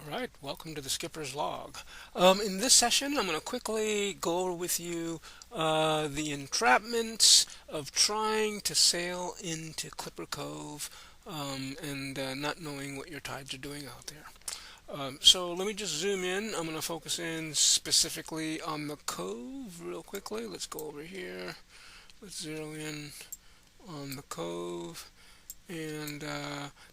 Alright, welcome to the Skipper's Log. In this session, I'm going to quickly go over with you the entrapments of trying to sail into Clipper Cove and not knowing what your tides are doing out there. So let me just zoom in. I'm going to focus in specifically on the cove real quickly. Let's go over here. Let's zero in on the cove. And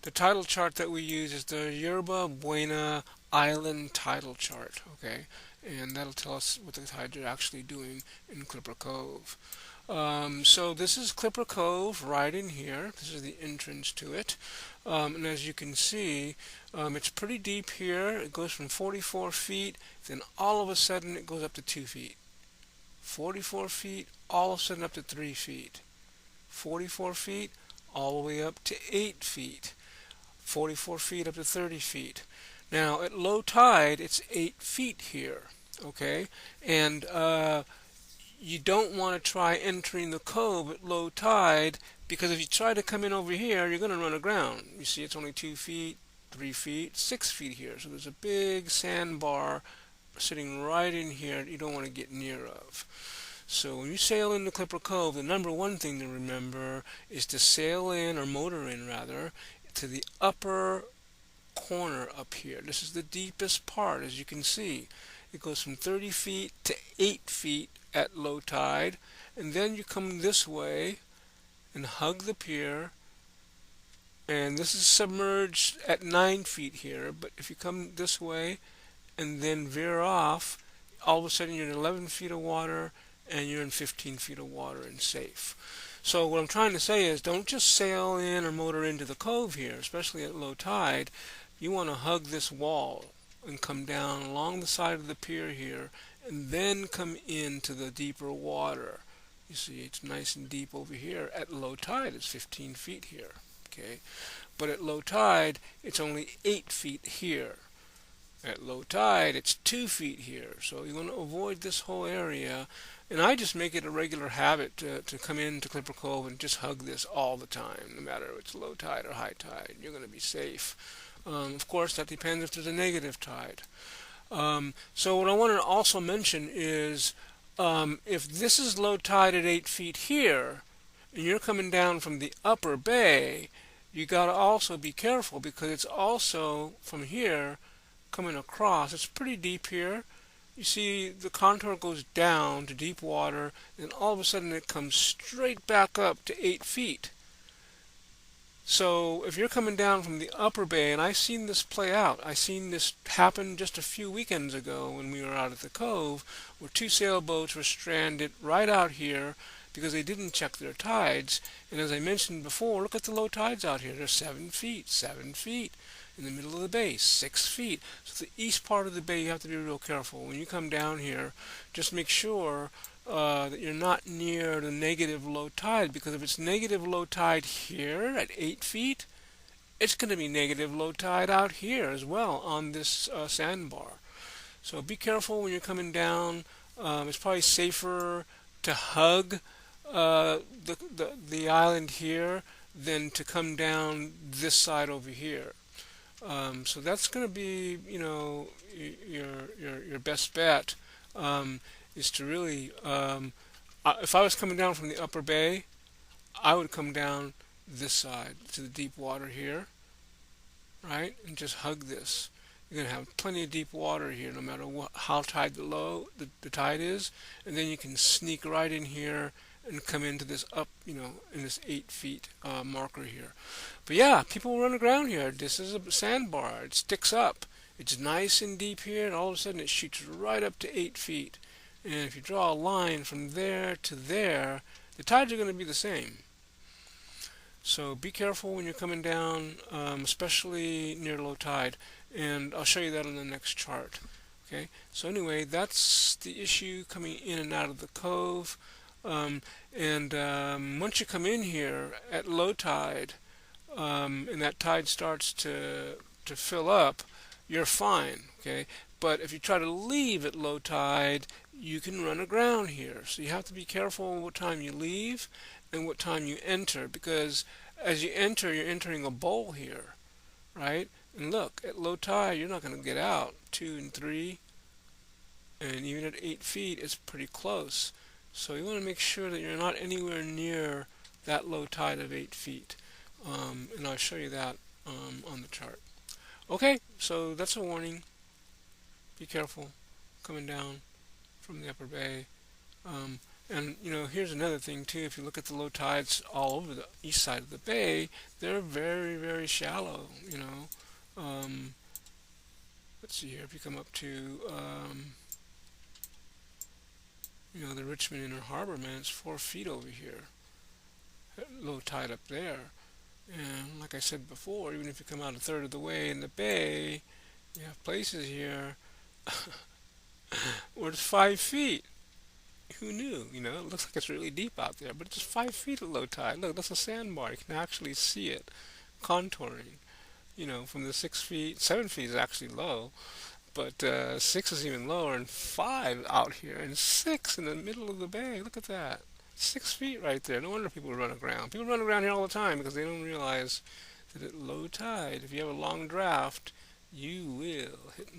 the title chart that we use is the Yerba Buena Island title chart, okay? And that'll tell us what the tides are actually doing in Clipper Cove. So this is Clipper Cove right in here. This is the entrance to it. And as you can see, it's pretty deep here. It goes from 44 feet, then all of a sudden it goes up to 2 feet. 44 feet, all of a sudden up to 3 feet. 44 feet, all the way up to 8 feet, 44 feet up to 30 feet. Now at low tide it's 8 feet here, okay? And you don't want to try entering the cove at low tide, because if you try to come in over here, you're going to run aground. You see it's only 2 feet, 3 feet, 6 feet here. So there's a big sandbar sitting right in here that you don't want to get near of. So when you sail into Clipper Cove, the number one thing to remember is to sail in, or motor in rather, to the upper corner up here. This is the deepest part, as you can see. It goes from 30 feet to 8 feet at low tide, and then you come this way and hug the pier, and this is submerged at 9 feet here, but if you come this way and then veer off, all of a sudden you're in 11 feet of water, and you're in 15 feet of water and safe. So what I'm trying to say is, don't just sail in or motor into the cove here, especially at low tide. You want to hug this wall and come down along the side of the pier here, and then come into the deeper water. You see, it's nice and deep over here. At low tide, it's 15 feet here. Okay, but at low tide, it's only 8 feet here. At low tide, it's 2 feet here. So you want to avoid this whole area. And I just make it a regular habit to come into Clipper Cove and just hug this all the time, no matter if it's low tide or high tide. You're going to be safe. Of course, that depends if there's a negative tide. So what I want to also mention is, if this is low tide at 8 feet here, and you're coming down from the upper bay, you got to also be careful, because it's also from here coming across. It's pretty deep here. You see the contour goes down to deep water, and all of a sudden it comes straight back up to 8 feet. So if you're coming down from the upper bay, and I've seen this play out, I've seen this happen just a few weekends ago when we were out at the cove, where 2 sailboats were stranded right out here because they didn't check their tides. And as I mentioned before, look at the low tides out here. They're 7 feet, 7 feet. In the middle of the bay, 6 feet. So the east part of the bay, you have to be real careful. When you come down here, just make sure that you're not near the negative low tide, because if it's negative low tide here at 8 feet, it's going to be negative low tide out here as well on this sandbar. So be careful when you're coming down. It's probably safer to hug the island here than to come down this side over here. So that's going to be, your best bet, is to really, if I was coming down from the upper bay, I would come down this side to the deep water here, right, and just hug this. You're going to have plenty of deep water here, no matter how tide the tide is, and then you can sneak right in here and come into this in this 8 feet marker here. But yeah, people run aground here. This is a sandbar. It sticks up. It's nice and deep here, and all of a sudden it shoots right up to 8 feet. And if you draw a line from there to there, the tides are going to be the same. So be careful when you're coming down, especially near low tide. And I'll show you that on the next chart. Okay. So anyway, that's the issue coming in and out of the cove. Once you come in here at low tide, and that tide starts to fill up, you're fine, okay? But if you try to leave at low tide, you can run aground here. So you have to be careful what time you leave and what time you enter, because as you enter, you're entering a bowl here, right? And look, at low tide, you're not going to get out 2 and 3, and even at 8 feet, it's pretty close. So you want to make sure that you're not anywhere near that low tide of 8 feet. And I'll show you that on the chart. Okay, so that's a warning. Be careful coming down from the upper bay. Um, and here's another thing too. If you look at the low tides all over the east side of the bay, they're very, very shallow. Um, let's see here. If you come up to the Richmond Inner Harbor, man, it's 4 feet over here. Low tide up there. And like I said before, even if you come out a third of the way in the bay, you have places here where it's 5 feet. Who knew? It looks like it's really deep out there, but it's just 5 feet at low tide. Look, that's a sandbar. You can actually see it contouring. From the 6 feet, 7 feet is actually low, but 6 is even lower, and 5 out here, and 6 in the middle of the bay. Look at that. 6 feet right there. No wonder people run aground. People run aground here all the time because they don't realize that at low tide, if you have a long draft, you will hit